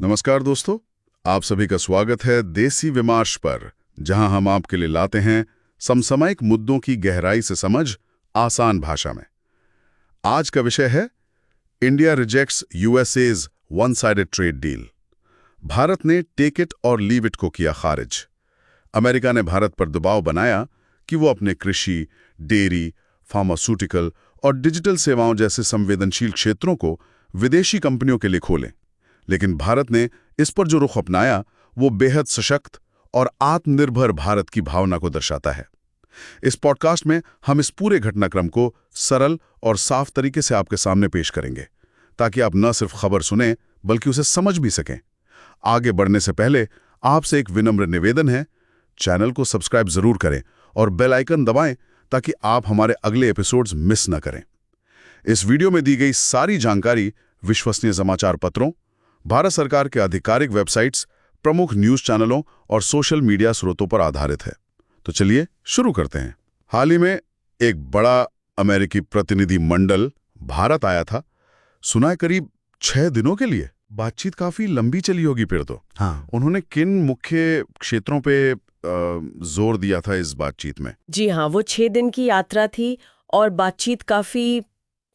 नमस्कार दोस्तों, आप सभी का स्वागत है देसी विमर्श पर, जहां हम आपके लिए लाते हैं समसामयिक मुद्दों की गहराई से समझ आसान भाषा में। आज का विषय है India rejects USA's one sided trade deal. Bharat ने टेक इट और लीव इट को किया खारिज। अमेरिका ने भारत पर दबाव बनाया कि वो अपने कृषि, डेयरी, फार्मास्यूटिकल और डिजिटल सेवाओं जैसे संवेदनशील क्षेत्रों को विदेशी कंपनियों के लिए खोलें। लेकिन भारत ने इस पर जो रुख अपनाया वो बेहद सशक्त और आत्मनिर्भर भारत की भावना को दर्शाता है। इस पॉडकास्ट में हम इस पूरे घटनाक्रम को सरल और साफ तरीके से आपके सामने पेश करेंगे, ताकि आप न सिर्फ खबर सुनें बल्कि उसे समझ भी सकें। आगे बढ़ने से पहले आपसे एक विनम्र निवेदन है, चैनल को सब्सक्राइब जरूर करें और बेल आइकन दबाएं ताकि आप हमारे अगले एपिसोड्स मिस न करें। इस वीडियो में दी गई सारी जानकारी विश्वसनीय समाचार पत्रों, भारत सरकार के आधिकारिक वेबसाइट्स, प्रमुख न्यूज चैनलों और सोशल मीडिया स्रोतों पर आधारित है। तो चलिए शुरू करते हैं। हाल ही में एक बड़ा अमेरिकी प्रतिनिधि मंडल भारत आया था। सुना है करीब 6 दिनों के लिए। बातचीत काफी लंबी चली होगी फिर तो। हाँ। उन्होंने किन मुख्य क्षेत्रों पे जोर दिया था इस बातचीत में? जी हाँ, वो 6 दिन की यात्रा थी और बातचीत काफी,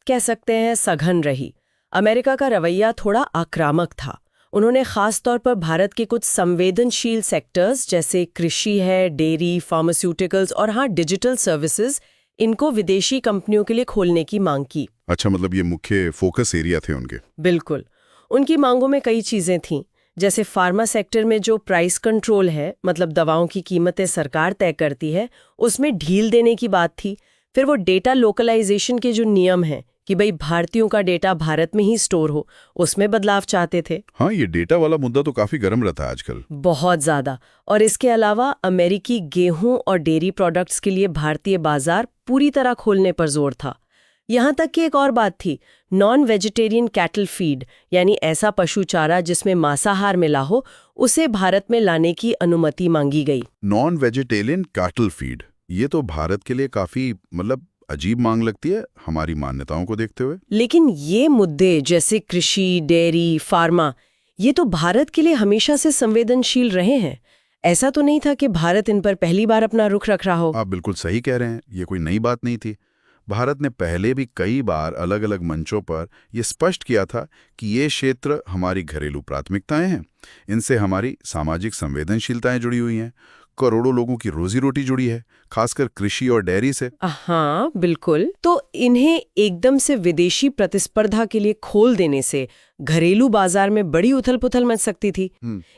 कह सकते हैं, सघन रही। अमेरिका का रवैया थोड़ा आक्रामक था। उन्होंने खास तौर पर भारत के कुछ संवेदनशील सेक्टर्स जैसे कृषि है, डेयरी, फार्मास्यूटिकल्स और हाँ डिजिटल सर्विसेज, इनको विदेशी कंपनियों के लिए खोलने की मांग की। अच्छा, मतलब ये मुख्य फोकस एरिया थे उनके? बिल्कुल। उनकी मांगों में कई चीजें थीं, जैसे फार्मा सेक्टर में जो प्राइस कंट्रोल है, मतलब दवाओं की कीमतें सरकार तय करती है, उसमें ढील देने की बात थी। फिर वो डेटा लोकलाइजेशन के जो नियम हैं कि भाई भारतीयों का डेटा भारत में ही स्टोर हो, उसमें बदलाव चाहते थे। हाँ, ये डेटा वाला मुद्दा तो काफी गर्म रहता है आजकल। बहुत ज्यादा। और इसके अलावा अमेरिकी गेहूं और डेयरी प्रोडक्ट्स के लिए भारतीय बाजार पूरी तरह खोलने पर जोर था। यहाँ तक कि एक और बात थी, नॉन वेजिटेरियन कैटल फीड, यानी ऐसा पशु चारा जिसमें मांसाहार मिला हो, उसे भारत में लाने की अनुमति मांगी गई। नॉन वेजिटेरियन कैटल फीड, ये तो भारत के लिए काफी अजीब मांग लगती है हमारी मान्यताओं को देखते हुए। लेकिन ये मुद्दे जैसे कृषि, डेयरी, फार्मा, ये तो भारत के लिए हमेशा से संवेदनशील रहे हैं। ऐसा तो नहीं था कि भारत इन पर पहली बार अपना रुख रख रहा हो। आप बिल्कुल सही कह रहे हैं, ये कोई नई बात नहीं थी। भारत ने पहले भी कई बार अलग अलग मंचों पर यह स्पष्ट किया था कि ये क्षेत्र हमारी घरेलू प्राथमिकताएं हैं, इनसे हमारी सामाजिक संवेदनशीलताएं जुड़ी हुई हैं, करोड़ों लोगों की रोजी रोटी जुड़ी है, खासकर कृषि और डेयरी से। हाँ बिल्कुल। तो इन्हें एकदम से विदेशी प्रतिस्पर्धा के लिए खोल देने से घरेलू बाजार में बड़ी उथल पुथल मच सकती थी।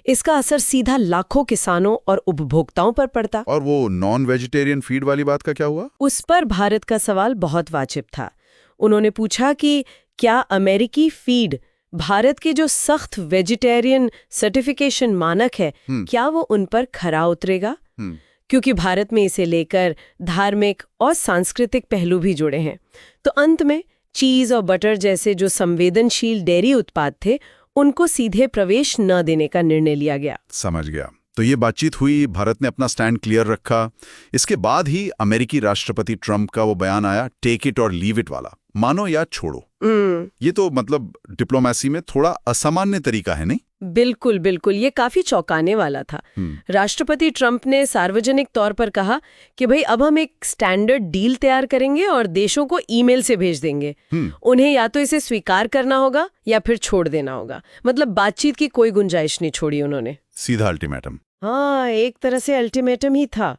इसका असर सीधा लाखों किसानों और उपभोक्ताओं पर पड़ता। और वो नॉन वेजिटेरियन फीड वाली बात का क्या हुआ? उस पर भारत का सवाल बहुत वाजिब था। उन्होंने पूछा कि क्या अमेरिकी फीड भारत के जो सख्त वेजिटेरियन सर्टिफिकेशन मानक है, क्या वो उन पर खरा उतरेगा? क्योंकि भारत में इसे लेकर धार्मिक और सांस्कृतिक पहलू भी जुड़े हैं। तो अंत में चीज और बटर जैसे जो संवेदनशील डेयरी उत्पाद थे, उनको सीधे प्रवेश न देने का निर्णय लिया गया। समझ गया। तो ये बातचीत हुई, भारत ने अपना स्टैंड क्लियर रखा। इसके बाद ही अमेरिकी राष्ट्रपति ट्रंप का वो बयान आया, टेक इट और लीव इट वाला, मानो या छोड़ो। ये तो डिप्लोमेसी में थोड़ा असामान्य तरीका है, नहीं? बिल्कुल बिल्कुल, ये काफी चौंकाने वाला था। राष्ट्रपति ट्रंप ने सार्वजनिक तौर पर कहा कि भाई अब हम एक स्टैंडर्ड डील तैयार करेंगे और देशों को ईमेल से भेज देंगे। उन्हें या तो इसे स्वीकार करना होगा या फिर छोड़ देना होगा। बातचीत की कोई गुंजाइश नहीं छोड़ी उन्होंने। सीधा अल्टीमेटम। हाँ, एक तरह से अल्टीमेटम ही था।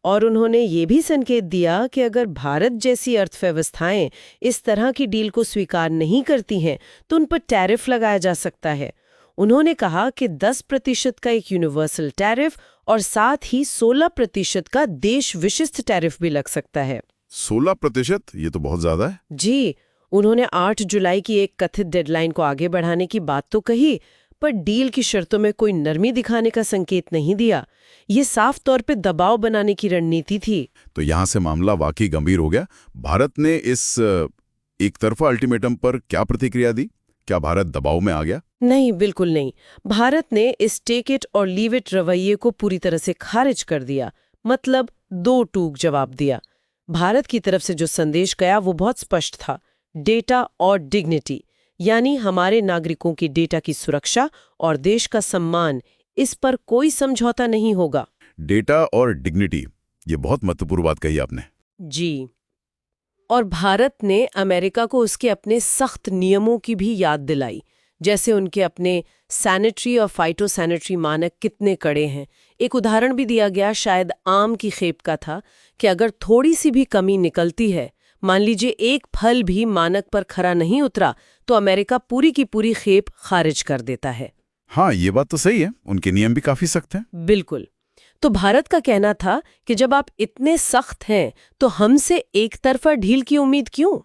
और उन्होंने ये भी संकेत दिया कि अगर भारत जैसी अर्थव्यवस्थाएं इस तरह की डील को स्वीकार नहीं करती हैं तो उन पर टैरिफ लगाया जा सकता है। उन्होंने कहा कि 10% का एक यूनिवर्सल टैरिफ और साथ ही 16% का देश विशिष्ट टैरिफ भी लग सकता है। 16%? ये तो बहुत ज्यादा है। जी, उन्होंने 8 जुलाई की एक कथित डेडलाइन को आगे बढ़ाने की बात तो कही, पर डील की शर्तों में कोई नरमी दिखाने का संकेत नहीं दिया। ये साफ तौर पे दबाव बनाने की रणनीति थी। तो यहाँ से मामला वाकई गंभीर हो गया। भारत ने इस एक तरफा अल्टीमेटम पर क्या प्रतिक्रिया दी? क्या भारत दबाव में आ गया? नहीं, बिल्कुल नहीं। भारत ने इस टेक इट और लीव इट रवैये को पूरी तरह से खारिज कर दिया। दो टूक जवाब दिया। भारत की तरफ से जो संदेश गया वो बहुत स्पष्ट था, डेटा और डिग्निटी, यानी हमारे नागरिकों की डेटा की सुरक्षा और देश का सम्मान, इस पर कोई समझौता नहीं होगा। डेटा और डिग्निटी, ये बहुत महत्वपूर्ण बात कही आपने। जी। और भारत ने अमेरिका को उसके अपने सख्त नियमों की भी याद दिलाई, जैसे उनके अपने सैनिटरी और फाइटोसैनिटरी मानक कितने कड़े हैं। एक उदाहरण भी दिया गया, शायद आम की खेप का था, कि अगर थोड़ी सी भी कमी निकलती है, मान लीजिए एक फल भी मानक पर खरा नहीं उतरा, तो अमेरिका पूरी की पूरी खेप खारिज कर देता है। हाँ, ये बात तो सही है, उनके नियम भी काफी सख्त हैं। बिल्कुल। तो भारत का कहना था कि जब आप इतने सख्त हैं तो हमसे एक तरफा ढील की उम्मीद क्यों?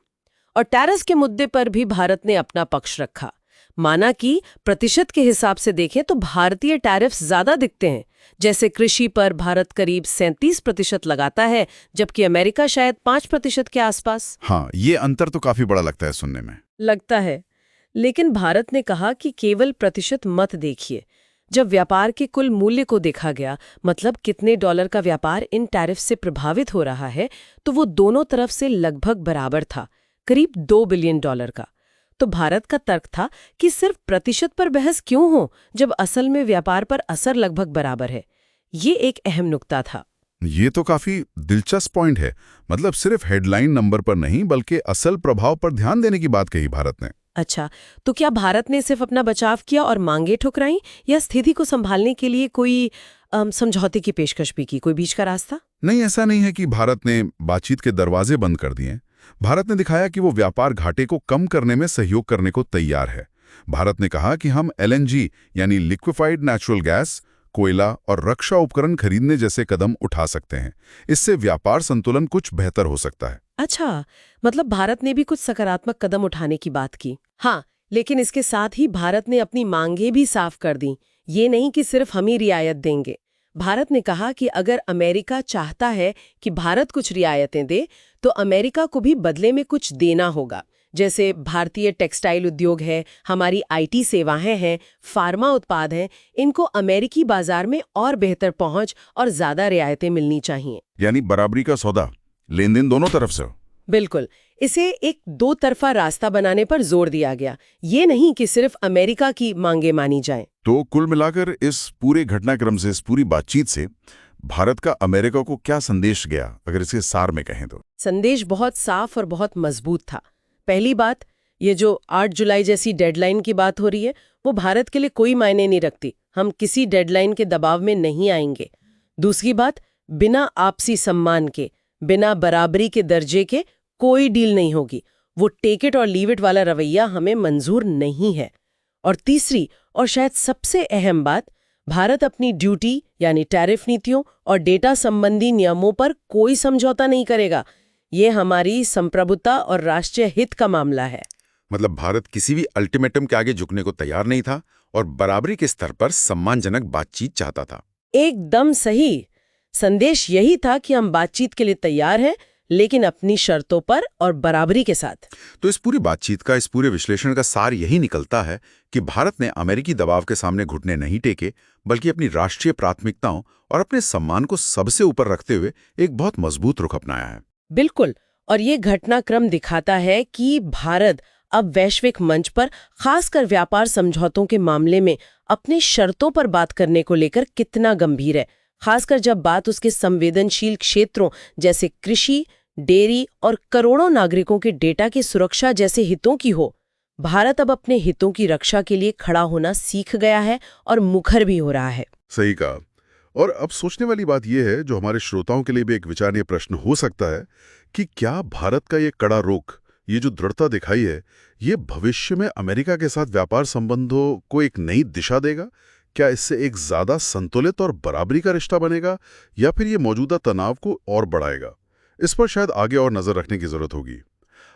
और टैरिफ के मुद्दे पर भी भारत ने अपना पक्ष रखा। माना कि प्रतिशत के हिसाब से देखें तो भारतीय टैरिफ ज्यादा दिखते हैं। जैसे कृषि पर भारत करीब 37% लगाता है, जबकि अमेरिका शायद 5% के आसपास। हाँ, ये अंतर तो काफी बड़ा लगता है सुनने में। लगता है, लेकिन भारत ने कहा कि केवल प्रतिशत मत देखिए। जब व्यापार के कुल मूल्य को देखा गया, मतलब कितने डॉलर का व्यापार इन टैरिफ से प्रभावित हो रहा है, तो वो दोनों तरफ से लगभग बराबर था, करीब $2 बिलियन का। तो भारत का तर्क था कि सिर्फ प्रतिशत पर बहस क्यों हो, जब असल में व्यापार पर असर लगभग बराबर है। ये एक अहम नुक्ता था। ये तो काफी दिलचस्प पॉइंट है। मतलब सिर्फ हेडलाइन नंबर पर नहीं, बल्कि असल प्रभाव पर ध्यान देने की बात कही भारत ने। अच्छा, तो क्या भारत ने सिर्फ अपना बचाव किया और मांगे ठुकराई, या स्थिति को संभालने के लिए कोई समझौते की पेशकश भी की, कोई बीच का रास्ता? नहीं, ऐसा नहीं है कि भारत ने बातचीत के दरवाजे बंद कर दिए। भारत ने दिखाया कि वो व्यापार घाटे को कम करने में सहयोग करने को तैयार है। भारत ने कहा कि हम LNG यानी लिक्विफाइड नेचुरल गैस, कोयला और रक्षा उपकरण खरीदने जैसे कदम उठा सकते हैं। इससे व्यापार संतुलन कुछ बेहतर हो सकता है। अच्छा, मतलब भारत ने भी कुछ सकारात्मक कदम उठाने की बात की। हाँ, लेकिन इसके साथ ही भारत ने अपनी मांगे भी साफ कर दी। ये नहीं कि सिर्फ हम ही रियायत देंगे। भारत ने कहा कि अगर अमेरिका चाहता है कि भारत कुछ रियायतें दे, तो अमेरिका को भी बदले में कुछ देना होगा। जैसे भारतीय टेक्सटाइल उद्योग है, हमारी IT सेवाएं हैं, फार्मा उत्पाद हैं, इनको अमेरिकी बाजार में और बेहतर पहुंच और ज्यादा रियायतें मिलनी चाहिए। यानी बराबरी का सौदा, लेन देन दोनों तरफ से। बिल्कुल, इसे एक दो तरफा रास्ता बनाने पर जोर दिया गया। ये नहीं कि सिर्फ अमेरिका की मांगे मानी जाएं। तो कुल मिलाकर इस पूरे घटनाक्रम से, इस पूरी बातचीत से भारत का अमेरिका को क्या संदेश गया, अगर इसके सार में कहें तो? संदेश बहुत साफ और बहुत मजबूत था। पहली बात, ये जो 8 जुलाई जैसी डेडलाइन की बात हो रही है, वो भारत के लिए कोई मायने नहीं रखती। हम किसी डेडलाइन के दबाव में नहीं आएंगे। दूसरी बात, बिना आपसी सम्मान के, बिना बराबरी के दर्जे के कोई डील नहीं होगी। वो टेक इट और लीव इट वाला रवैया हमें मंजूर नहीं है। और तीसरी और शायद सबसे अहम बात, भारत अपनी ड्यूटी यानी टैरिफ नीतियों और डेटा संबंधी नियमों पर कोई समझौता नहीं करेगा। ये हमारी संप्रभुता और राष्ट्रीय हित का मामला है। मतलब भारत किसी भी अल्टीमेटम के आगे झुकने को तैयार नहीं था और बराबरी के स्तर पर सम्मानजनक बातचीत चाहता था। एकदम सही। संदेश यही था कि हम बातचीत के लिए तैयार हैं, लेकिन अपनी शर्तों पर और बराबरी के साथ। तो इस पूरी बातचीत का, इस पूरे विश्लेषण का सार यही निकलता है कि भारत ने अमेरिकी दबाव के सामने घुटने नहीं टेके, बल्कि अपनी राष्ट्रीय प्राथमिकताओं और अपने सम्मान को सबसे ऊपर रखते हुए एक बहुत मजबूत रुख अपनाया है। बिल्कुल, और ये घटनाक्रम दिखाता है कि भारत अब वैश्विक मंच पर, खासकर व्यापार समझौतों के मामले में, अपनी शर्तों पर बात करने को लेकर कितना गंभीर है, खासकर जब बात उसके संवेदनशील क्षेत्रों जैसे कृषि, डेयरी और करोड़ों नागरिकों के डेटा की सुरक्षा जैसे हितों की हो। भारत अब अपने हितों की रक्षा के लिए खड़ा होना सीख गया है और मुखर भी हो रहा है। सही कहा। और अब सोचने वाली बात यह है, जो हमारे श्रोताओं के लिए भी एक विचारणीय प्रश्न हो सकता है, कि क्या भारत का ये कड़ा रुख, ये जो दृढ़ता दिखाई है, ये भविष्य में अमेरिका के साथ व्यापार संबंधों को एक नई दिशा देगा? क्या इससे एक ज्यादा संतुलित और बराबरी का रिश्ता बनेगा, या फिर ये मौजूदा तनाव को और बढ़ाएगा? इस पर शायद आगे और नजर रखने की जरूरत होगी।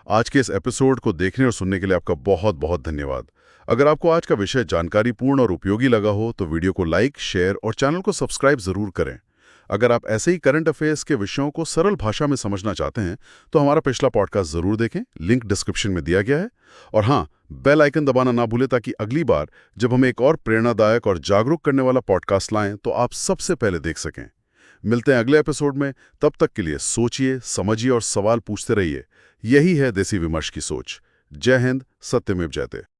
आज के इस एपिसोड को देखने और सुनने के लिए आपका बहुत बहुत धन्यवाद। अगर आपको आज का विषय जानकारीपूर्ण और उपयोगी लगा हो तो वीडियो को लाइक, शेयर और चैनल को सब्सक्राइब जरूर करें। अगर आप ऐसे ही करंट अफेयर्स के विषयों को सरल भाषा में समझना चाहते हैं तो हमारा पिछला पॉडकास्ट जरूर देखें, लिंक डिस्क्रिप्शन में दिया गया है। और हाँ, बेल आइकन दबाना ना भूलें, ताकि अगली बार जब हम एक और प्रेरणादायक और जागरूक करने वाला पॉडकास्ट लाएं तो आप सबसे पहले देख सकें। मिलते हैं अगले एपिसोड में। तब तक के लिए सोचिए, समझिए और सवाल पूछते रहिए। यही है देसी विमर्श की सोच। जय हिंद, सत्यमेव जयते।